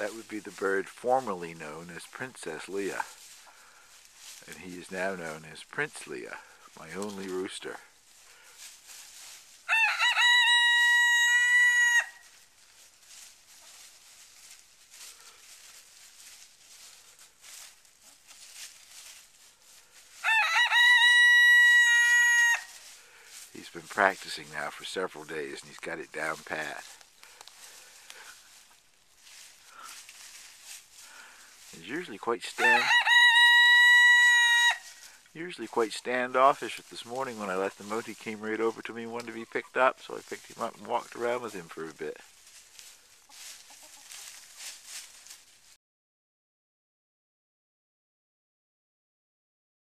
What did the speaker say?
That would be the bird formerly known as Princess Leah. And he is now known as Prince Leah, my only rooster. He's been practicing now for several days and he's got it down pat. He's usually quite standoffish, but this morning when I let him out, he came right over to me and wanted to be picked up, so I picked him up and walked around with him for a bit.